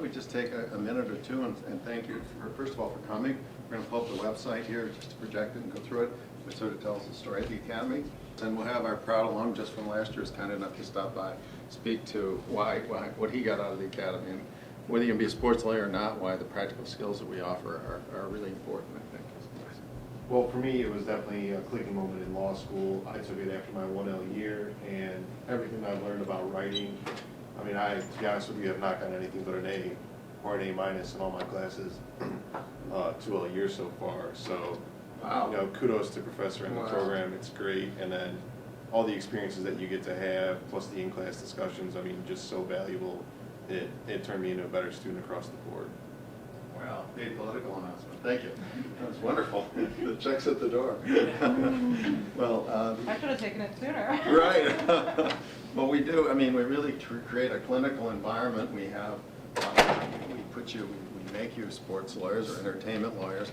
we just take a minute or two and thank you, first of all, for coming. We're going to pull up the website here just to project it and go through it. It sort of tells the story of the Academy. And we'll have our proud alum just from last year is kind enough to stop by, speak to what he got out of the Academy, and whether you can be a sports lawyer or not, why the practical skills that we offer are really important, I think. Well, for me, it was definitely a clicking moment in law school. I took it after my 1L year, and everything I've learned about writing, I mean, to be honest with you, have not gotten anything but an A or an A- in all my classes 2L years so far. So, wow. You know, kudos to professor and the program. It's great. And then all the experiences that you get to have, plus the in-class discussions, I mean, just so valuable. It turned me into a better student across the board. Wow, big political announcement. Thank you. That was wonderful. The check's at the door. Well, I should have taken it sooner. right. Well, we do. I mean, we really create a clinical environment. We have, we make you sports lawyers or entertainment lawyers.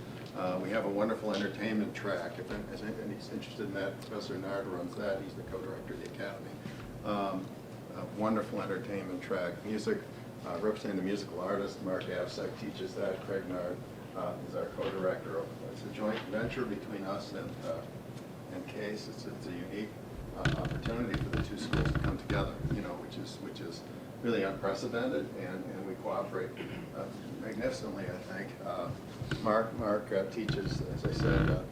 We have a wonderful entertainment track. If anybody's interested in that, Professor Nard runs that. He's the co-director of the Academy. A wonderful entertainment track. Music. Representing the musical artist, Mark Avsek teaches that. Craig Nard is our co-director. It's a joint venture between us and Case. It's a unique opportunity for the two schools to come together, you know, which is really unprecedented, and we cooperate magnificently, I think. Mark teaches, as I said,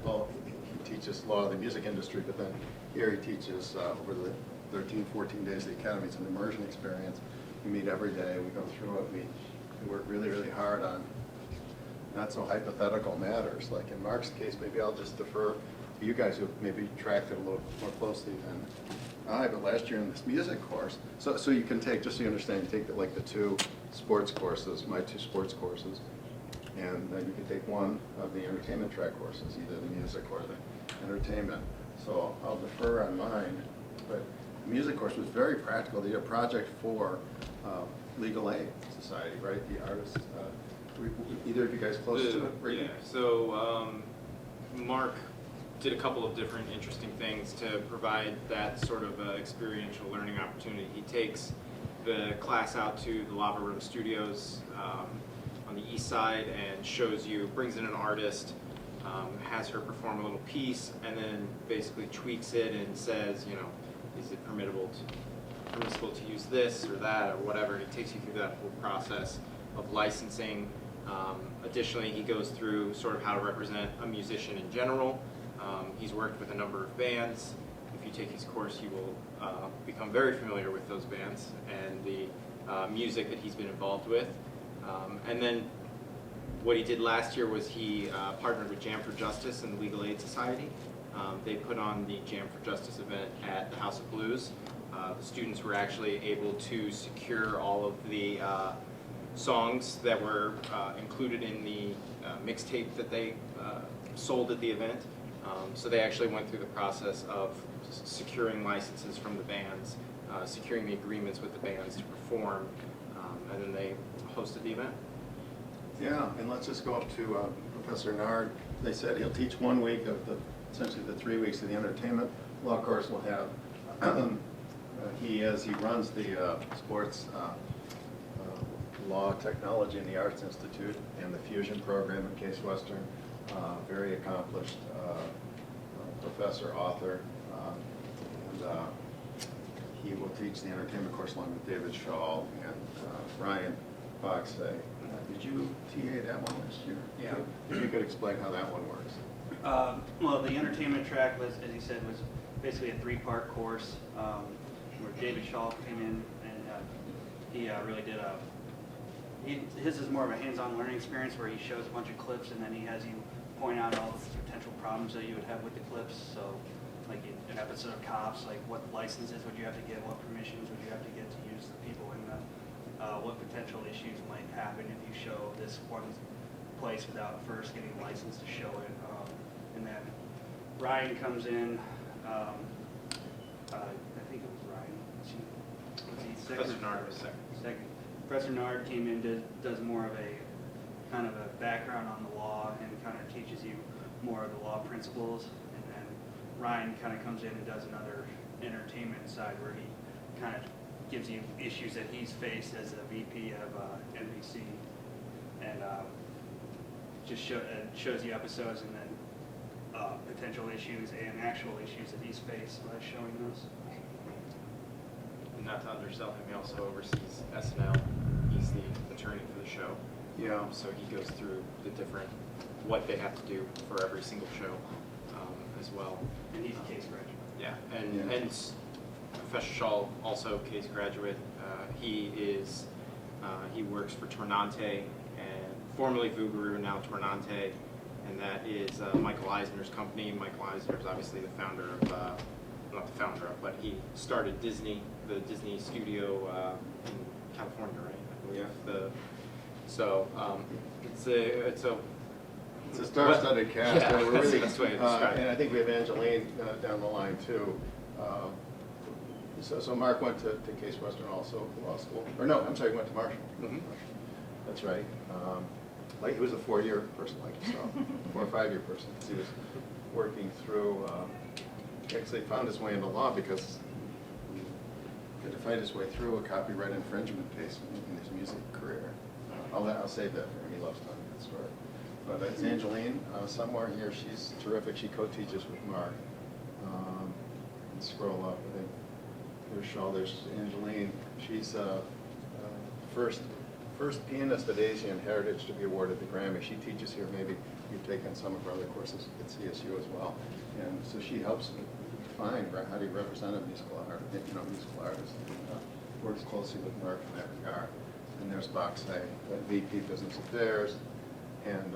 well, he teaches law of the music industry, but then here he teaches over the 13, 14 days of the Academy. It's an immersion experience. We meet every day, we go through it, we work really, really hard on not so hypothetical matters. Like in Mark's case, maybe I'll just defer to you guys who maybe tracked it a little more closely than I, but last year in this music course, so you can take, just so you understand, you take the two sports courses, my two sports courses, and then you can take one of the entertainment track courses, either the music or the entertainment. So I'll defer on mine, but the music course was very practical. They did a project for Legal Aid Society, right? The artists. Either of you guys close to it? Yeah. So Mark did a couple of different interesting things to provide that sort of experiential learning opportunity. He takes the class out to the Lava Room Studios on the east side and brings in an artist, has her perform a little piece, and then basically tweaks it and says, you know, is it permissible to use this or that or whatever? He takes you through that whole process of licensing. Additionally, he goes through sort of how to represent a musician in general. He's worked with a number of bands. If you take his course, you will become very familiar with those bands and the music that he's been involved with. And then what he did last year was he partnered with Jam for Justice and the Legal Aid Society. They put on the Jam for Justice event at the House of Blues. The students were actually able to secure all of the songs that were included in the mixtape that they sold at the event. So they actually went through the process of securing licenses from the bands, securing the agreements with the bands to perform, and then they hosted the event. Yeah, and let's just go up to Professor Nard. They said he'll teach 1 week of essentially the 3 weeks of the entertainment law course. We'll have he runs the sports law, technology, and the Arts Institute and the Fusion program at Case Western. Very accomplished professor, author, and he will teach the entertainment course along with David Shaw and Ryan Fox. Did you TA that one last year? Yeah. If you could explain how that one works. Well, the entertainment track was, as he said, was basically a 3-part course where David Shaw came in and he really did his is more of a hands-on learning experience where he shows a bunch of clips and then he has you point out all the potential problems that you would have with the clips. So, like an episode of Cops, like what licenses would you have to get, what permissions would you have to get to use the people in them, what potential issues might happen if you show this one place without first getting a license to show it. And then Ryan comes in, I think it was Ryan. Was he second? Professor Nard was second. Professor Nard came in, does more of a kind of a background on the law and kind of teaches you more of the law principles. And then Ryan kind of comes in and does another entertainment side where he kind of gives you issues that he's faced as a VP of NBC, and just shows you episodes and then potential issues and actual issues that he's faced by showing those. And not to undersell him, he also oversees SNL. He's the attorney for the show. Yeah. So he goes through the different, what they have to do for every single show as well. And he's a case graduate. Yeah, Yeah. and Professor Shaw, also case graduate. He works for Tornante, and formerly Vugaru, now Tornante, and that is Michael Eisner's company. Michael Eisner is obviously the founder of, not the founder of, but he started Disney, the Disney studio in California, right? I believe. Yeah. So it's a It's a star-studded cast. Yeah, and we're that's the really, best way to describe it. And I think we have Angeline down the line too. So Mark went to Case Western also law school, or no, I'm sorry, he went to Marshall. Mhm. That's right. Like he was a 4-year person like yourself, 4 or 5-year person. He was working through. Actually found his way into law because he had to fight his way through a copyright infringement case in his music career. I'll save that for him. He loves telling that story. But it's Angeline somewhere here. She's terrific. She co-teaches with Mark. And scroll up. I think there's Shaw. There's Angeline. She's first pianist at Asian Heritage to be awarded the Grammy. She teaches here. Maybe you've taken some of her other courses at CSU as well. And so she helps define how do you represent a musical artist. Works closely with Mark in that regard. And there's Boxe, the VP Business Affairs. And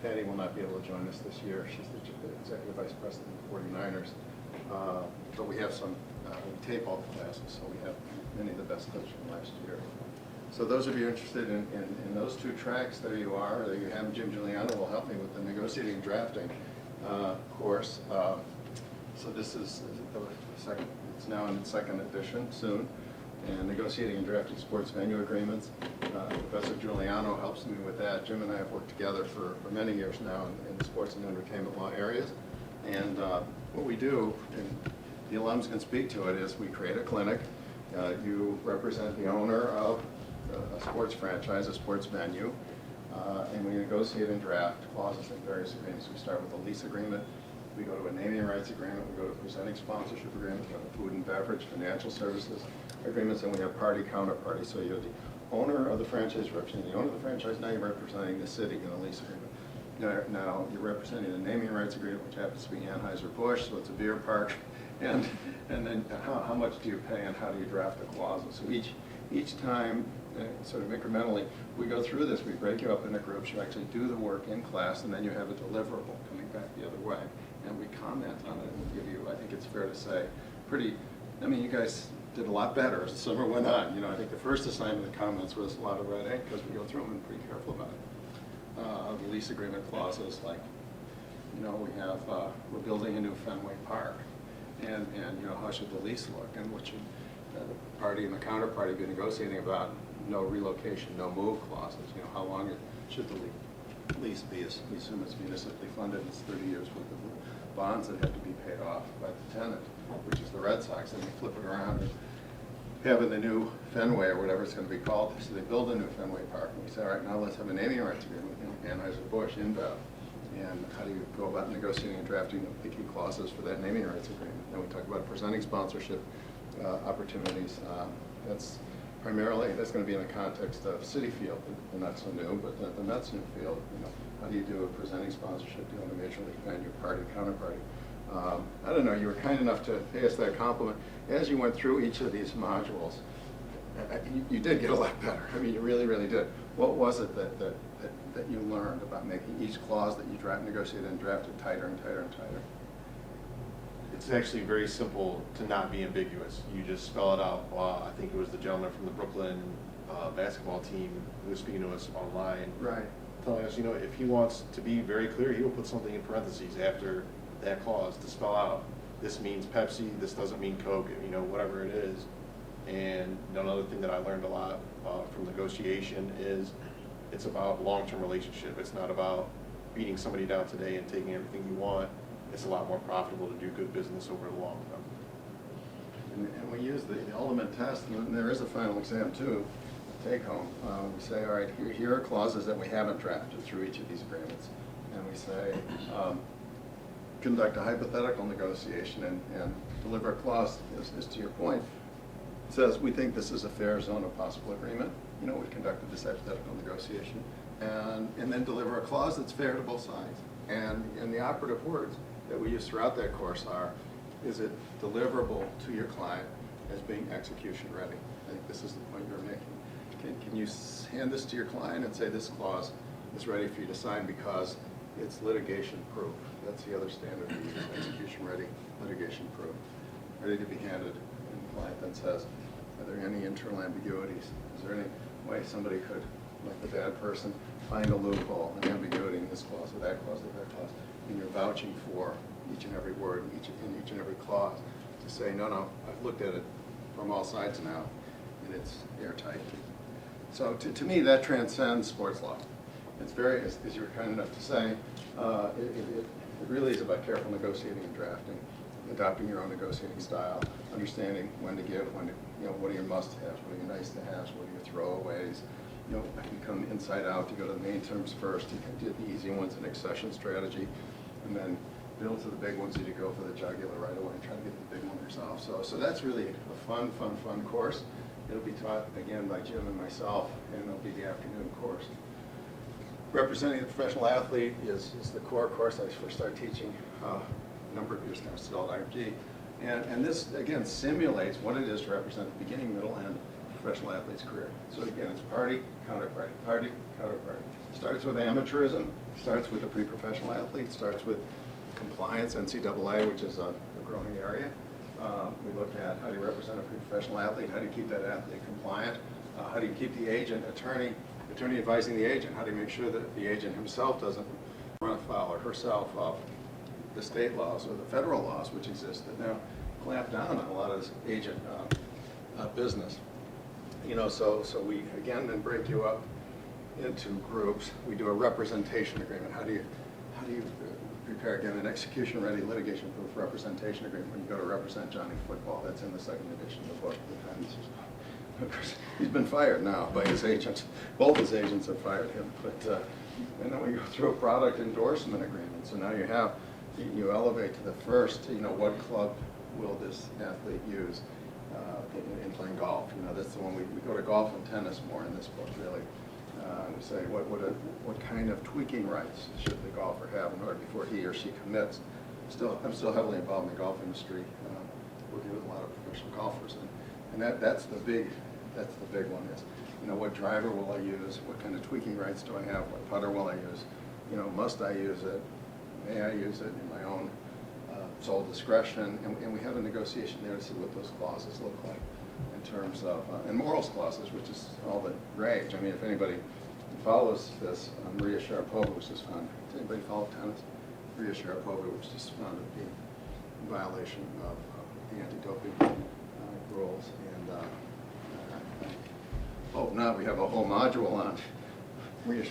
Patty will not be able to join us this year. She's the Executive Vice President of the 49ers. But we have we tape all the classes, so we have many of the best coaches from last year. So those of you interested in those 2 tracks, there you are. There you have Jim Giuliano will help me with the negotiating and drafting course. So this is the second, it's now in its 2nd edition soon. And negotiating and drafting sports venue agreements. Professor Giuliano helps me with that. Jim and I have worked together for many years now in the sports and entertainment law areas. And what we do, and the alums can speak to it, is we create a clinic. You represent the owner of a sports franchise, a sports venue, and we negotiate and draft clauses in various agreements. We start with a lease agreement. We go to a naming rights agreement. We go to a presenting sponsorship agreement. We go to food and beverage, financial services agreements, and we have party counterparty. So you're the owner of the franchise representing the owner of the franchise. Now you're representing the city in a lease agreement. Now you're representing the naming rights agreement, which happens to be Anheuser-Busch, so it's a beer park. And then how much do you pay and how do you draft the clauses? So each time, sort of incrementally, we go through this. We break you up into groups. You actually do the work in class, and then you have a deliverable coming back the other way. And we comment on it and give you, I think it's fair to say, you guys did a lot better as the summer went on. I think the first assignment of the comments was a lot of red ink because we go through them and pretty careful about it. The lease agreement clauses, like, we're building a new Fenway Park. And how should the lease look? And what should the party and the counterparty be negotiating about? No relocation, no move clauses. How long should the lease be? We assume it's municipally funded. It's 30 years worth of bonds that have to be paid off by the tenant, which is the Red Sox. And they flip it around and having the new Fenway or whatever it's going to be called. So they build a new Fenway Park. And we say, all right, now let's have a naming rights agreement with Anheuser-Busch, InBev. And how do you go about negotiating and drafting the key clauses for that naming rights agreement? Then we talk about presenting sponsorship opportunities. That's going to be in the context of Citi Field, and not so new, but the Mets new field. How do you do a presenting sponsorship deal in a major league venue, party, counterparty? I don't know, you were kind enough to pay us that compliment. As you went through each of these modules, you did get a lot better. You really, really did. What was it that you learned about making each clause that you negotiated and drafted tighter and tighter and tighter? It's actually very simple to not be ambiguous. You just spell it out. I think it was the gentleman from the Brooklyn basketball team who was speaking to us online. Right. Telling us, if he wants to be very clear, he will put something in parentheses after that clause to spell out, this means Pepsi, this doesn't mean Coke, whatever it is. And another thing that I learned a lot from negotiation is it's about long-term relationship. It's not about beating somebody down today and taking everything you want. It's a lot more profitable to do good business over the long And we use the ultimate test, and there is a final exam too, take home. We say, all right, here are clauses that we haven't drafted through each of these agreements. And we say, conduct a hypothetical negotiation and deliver a clause, as to your point, says we think this is a fair zone of possible agreement. You know, we conducted this hypothetical negotiation. And then deliver a clause that's fair to both sides. And the operative words that we use throughout that course are, is it deliverable to your client as being execution ready? I think this is the point you're making. Can you hand this to your client and say this clause is ready for you to sign because it's litigation proof? That's the other standard we use, execution ready, litigation proof. Ready to be handed, and the client then says, are there any internal ambiguities? Is there any way somebody could, like the bad person, find a loophole, an ambiguity in this clause or that clause or that clause, and you're vouching for each and every word in each and every clause to say, no, I've looked at it from all sides now, and it's airtight. So to me, that transcends sports law. It's very, as you were kind enough to say, it really is about careful negotiating and drafting, adopting your own negotiating style, understanding when to give, when to, what are your must-haves, what are your nice-to-haves, what are your throwaways. I can come inside out to go to the main terms first, you can do the easy ones, an accession strategy, and then build to the big ones as you go for the jugular right away and try to get the big one yourself. So that's really a fun course. It'll be taught again by Jim and myself, and it'll be the afternoon course. Representing the professional athlete is the core course I first started teaching a number of years now, still at IMG. And this, again, simulates what it is to represent the beginning, middle, and professional athlete's career. So again, it's party, counterparty, party, counterparty. Starts with amateurism, starts with a pre-professional athlete, starts with compliance, NCAA, which is a growing area. We look at how do you represent a pre-professional athlete, how do you keep that athlete compliant, how do you keep the agent, attorney advising the agent, how do you make sure that the agent himself doesn't run afoul or herself of the state laws or the federal laws which exist that now clamp down on a lot of this agent business. So we again then break you up into groups. We do a representation agreement. How do you prepare again an execution ready litigation proof representation agreement when you go to represent Johnny Football? That's in the second edition of the book. Of course, he's been fired now by his agents. Both his agents have fired him. But and then we go through a product endorsement agreement. So now you elevate to the first. What club will this athlete use in playing golf? That's the one we go to golf and tennis more in this book really. We say what kind of tweaking rights should the golfer have in order before he or she commits. I'm still heavily involved in the golf industry, working with a lot of professional golfers, and that's the big one is, what driver will I use? What kind of tweaking rights do I have? What putter will I use? Must I use it? May I use it in my own sole discretion? And we have a negotiation there to see what those clauses look like in terms of, and morals clauses, which is all the rage. I mean, if anybody follows this, Maria Sharapova was just found. Does anybody follow tennis? Maria Sharapova was just found to be in violation of the anti-doping rules. And now we have a whole module on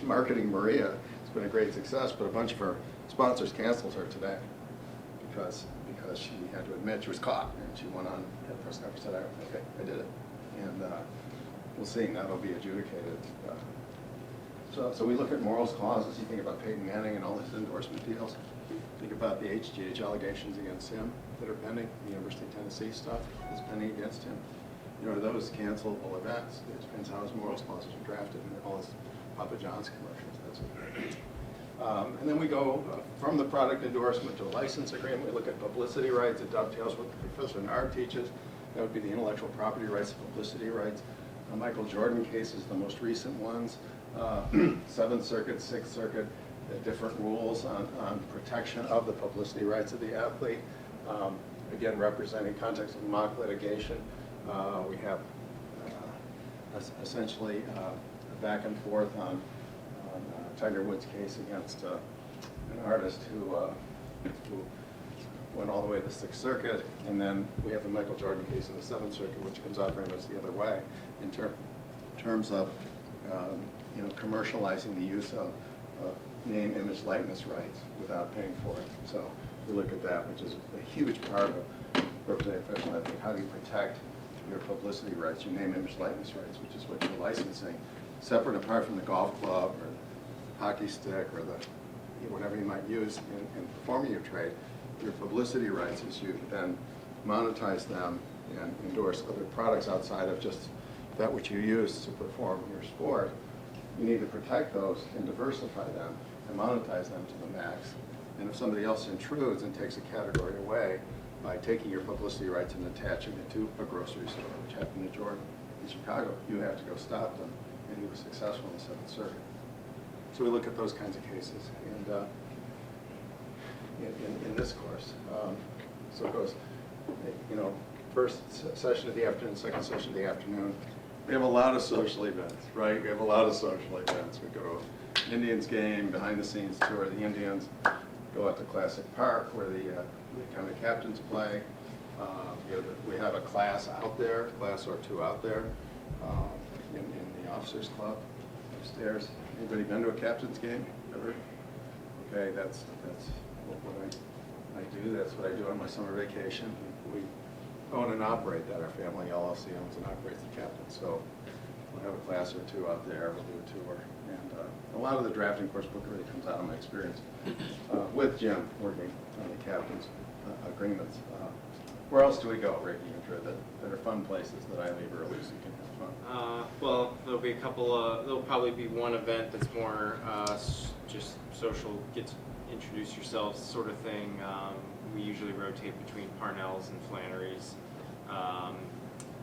marketing Maria. It's been a great success, but a bunch of her sponsors canceled her today because she had to admit she was caught, and she went on at the press conference and said, okay, I did it. And we'll see, now it'll be adjudicated. So we look at morals clauses. You think about Peyton Manning and all his endorsement deals. Think about the HGH allegations against him that are pending, the University of Tennessee stuff that's pending against him. Are those cancelable events? It depends how his morals clauses are drafted and all his Papa John's commercials. That's what and then we go from the product endorsement to a license agreement. We look at publicity rights. It dovetails what Professor Nard teaches. That would be the intellectual property rights, publicity rights. Michael Jordan cases, the most recent ones. 7th Circuit, 6th Circuit, different rules on protection of the publicity rights of the athlete. Again, representing context of mock litigation. We have essentially a back and forth on Tiger Woods' case against an artist who went all the way to the 6th Circuit, and then we have the Michael Jordan case in the 7th Circuit, which comes out very much the other way in terms of commercializing the use of name, image, likeness rights without paying for it. So we look at that, which is a huge part of representing professional athlete, how do you protect your publicity rights, your name, image, likeness rights, which is what you're licensing, separate and apart from the golf club or the hockey stick or the whatever you might use in performing your trade. Your publicity rights is you then monetize them and endorse other products outside of just that which you use to perform your sport. You need to protect those and diversify them and monetize them to the max. And if somebody else intrudes and takes a category away by taking your publicity rights and attaching it to a grocery store, which happened to Jordan in Chicago, you have to go stop them. And he was successful in the Seventh Circuit. So we look at those kinds of cases. And in this course, so it goes, first session of the afternoon, second session of the afternoon. We have a lot of social events, right? We have a lot of social events. We go to an Indians game, behind the scenes tour of the Indians, go out to Classic Park where the county captains play. We have a class out there, class or two out there in the officers club upstairs. Anybody been to a captain's game ever? Okay, that's what I do. That's what I do on my summer vacation. We own and operate that. Our family LLC owns and operates the captain. So we'll have a class or two out there. We'll do a tour. And a lot of the drafting course book really comes out of my experience with Jim working on the captain's agreements. Where else do we go, Ricky, that are fun places that I leave early so you can have fun? Well, there'll be a couple. There'll probably be one event that's more just social, get to introduce yourselves sort of thing. We usually rotate between Parnell's and Flannery's.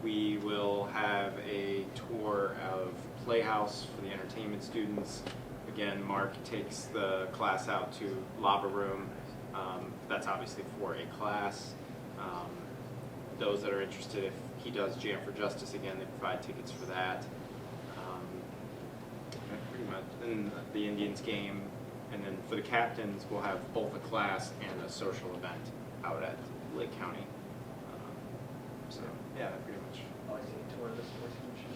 We will have a tour of Playhouse for the entertainment students. Again, Mark takes the class out to Lava Room. That's obviously for a class. Those that are interested, if he does Jam for Justice again, they provide tickets for that. Pretty much. And the Indians game. And then for the captains, we'll have both a class and a social event out at Lake County. So, yeah, pretty much. Always a tour of the sports commission.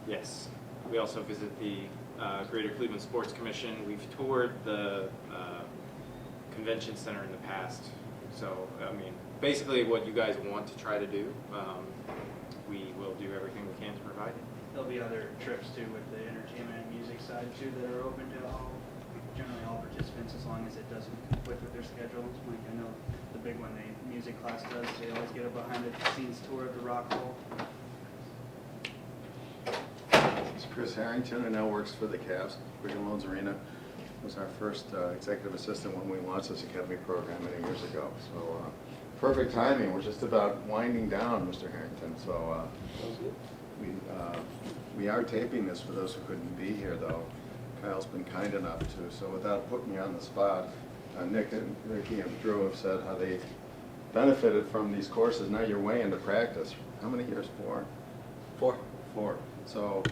Yes. We also visit the Greater Cleveland Sports Commission. We've toured the convention center in the past. So, I mean, basically what you guys want to try to do, we will do everything we can to provide it. There'll be other trips too with the entertainment and music side too that are open to generally all participants as long as it doesn't conflict with their schedules. Like I know the big one the music class does, they always get a behind the scenes tour of the Rock Hall. It's Chris Harrington, who now works for the Cavs. Quicken Loans Arena was our first executive assistant when we launched this academy program many years ago. So perfect timing. We're just about winding down, Mr. Harrington. So we are taping this for those who couldn't be here, though. Kyle's been kind enough to. So without putting you on the spot, Nick and Ricky and Drew have said how they benefited from these courses. Now you're way into practice. How many years? 4? 4. So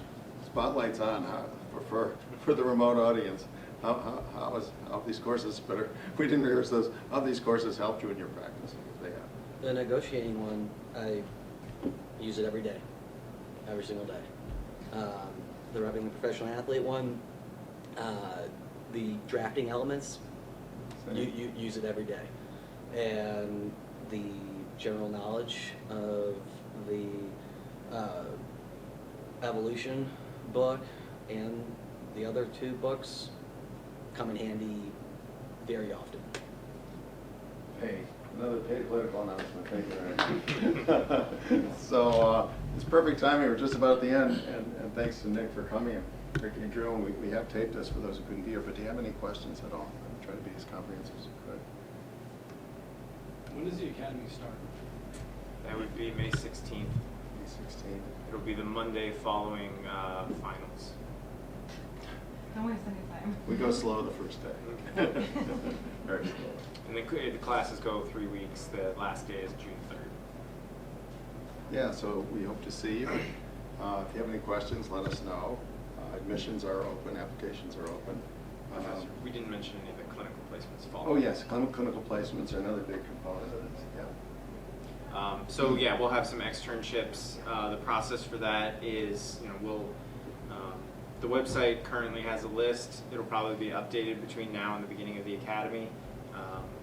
spotlight's on for the remote audience. How these courses better? We didn't rehearse those. How these courses helped you in your practice? They have. The negotiating one, I use it every day, every single day. The repping the professional athlete one, the drafting elements, you use it every day, and the general knowledge of the evolution book and the other 2 books come in handy very often. Hey, another paid political announcement. Thank you, Ryan. So it's perfect timing. We're just about at the end, and thanks to Nick for coming. Ricky and Drew, we have taped this for those who couldn't be here, but do you have any questions at all? I'm trying to be as comprehensive as I could. When does the academy start? That would be May 16th. May 16th. It'll be the Monday following finals. Don't waste any time. We go slow the first day. Very slow. And the classes go 3 weeks. The last day is June 3rd. Yeah, so we hope to see you. If you have any questions, let us know. Admissions are open, applications are open. We didn't mention any of the clinical placements Oh following. yes, clinical placements are another big component of it, yeah. So yeah, we'll have some externships. The process for that is, the website currently has a list. It'll probably be updated between now and the beginning of the academy.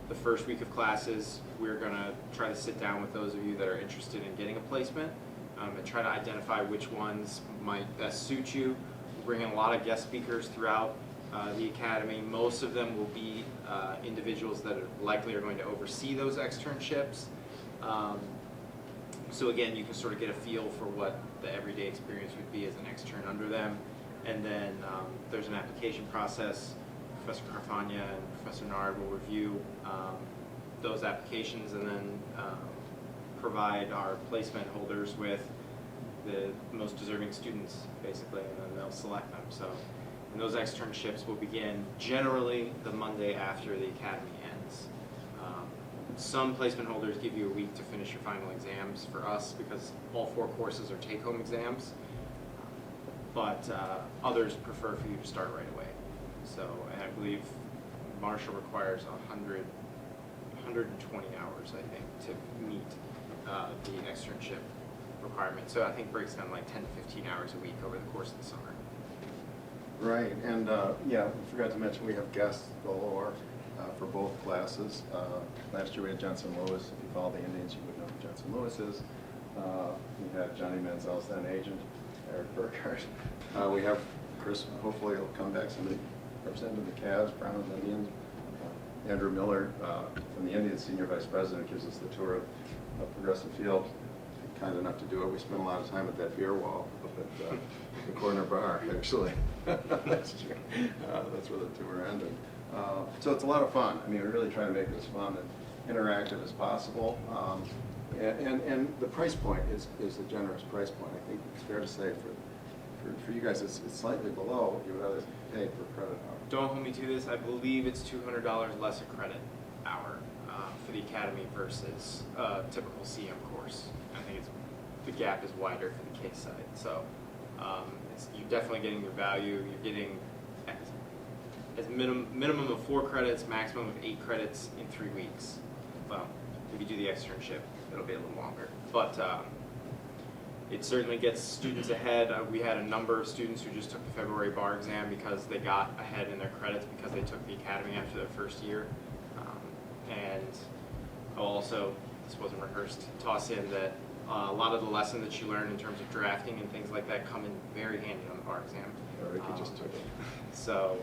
the first week of classes, we're going to try to sit down with those of you that are interested in getting a placement and try to identify which ones might best suit you. We're bringing a lot of guest speakers throughout the academy. Most of them will be individuals that are likely are going to oversee those externships. So again, you can sort of get a feel for what the everyday experience would be as an extern under them. And then there's an application process. Professor Carfagna and Professor Nard will review those applications and then provide our placement holders with the most deserving students, basically, and then they'll select them. So, and those externships will begin generally the Monday after the academy ends. Some placement holders give you a week to finish your final exams for us because all 4 courses are take-home exams, but others prefer for you to start right away. So, and I believe Marshall requires 120 hours, I think, to meet the externship requirement. So I think breaks down like 10 to 15 hours a week over the course of the summer. Right, and yeah, we forgot to mention we have guests galore for both classes. Last year we had Jensen Lewis. If you follow the Indians, you would know who Jensen Lewis is. We had Johnny Manziel's then agent, Eric Burkhardt. We have Chris, hopefully he'll come back, somebody representing the Cavs, Browns, Indians. Andrew Miller from the Indians, Senior Vice President, gives us the tour of Progressive Field. Kind enough to do it. We spent a lot of time at that beer wall up at the corner bar, actually, last year. That's where the tour ended. So it's a lot of fun. I mean, we really try to make it as fun and interactive as possible. And the price point is a generous price point. I think it's fair to say for you guys, it's slightly below what you would otherwise pay per credit hour. Don't hold me to this. I believe it's $200 less a credit hour for the academy versus a typical CM course. I think the gap is wider for the case side. So you're definitely getting your value. You're getting as minimum of 4 credits, maximum of 8 credits in 3 weeks. Well, if you do the externship, it'll be a little longer. But it certainly gets students ahead. We had a number of students who just took the February bar exam because they got ahead in their credits because they took the academy after their first year. And I'll also, this wasn't rehearsed, toss in that a lot of the lesson that you learn in terms of drafting and things like that come in very handy on the bar exam. Ricky just took it. So,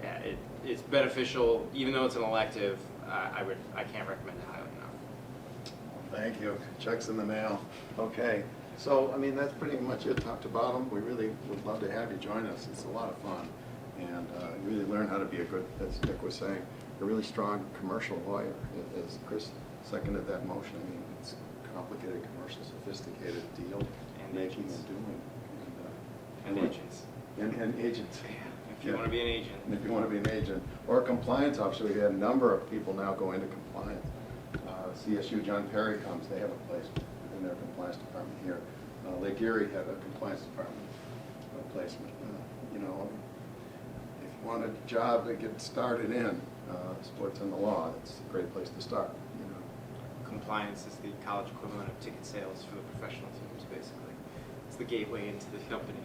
yeah, it's beneficial, even though it's an elective. I can't recommend it highly enough. Thank you. Checks in the mail. Okay. So, I mean, that's pretty much it, top to bottom. We really would love to have you join us. It's a lot of fun. And you really learn how to be a good, as Nick was saying, a really strong commercial lawyer. As Chris seconded that motion, I mean, it's complicated, commercial, sophisticated deal making and doing. And agents. And agents. If you want to be an agent. And if you want to be an agent. Or a compliance officer. We had a number of people now go into compliance. CSU, John Perry comes. They have a place in their compliance department here. Lake Erie had a compliance department placement. You know, if you want a job to get started in sports and the law, it's a great place to start. You know. Compliance is the college equivalent of ticket sales for the professional teams, basically. It's the gateway into the company.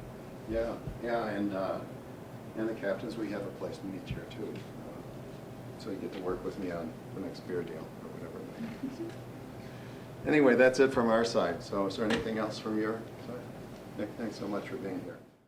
Yeah, yeah, and the captains, we have a placement each year too. So you get to work with me on the next beer deal or whatever. Anyway, that's it from our side. So is there anything else from your side? Nick, thanks so much for being here.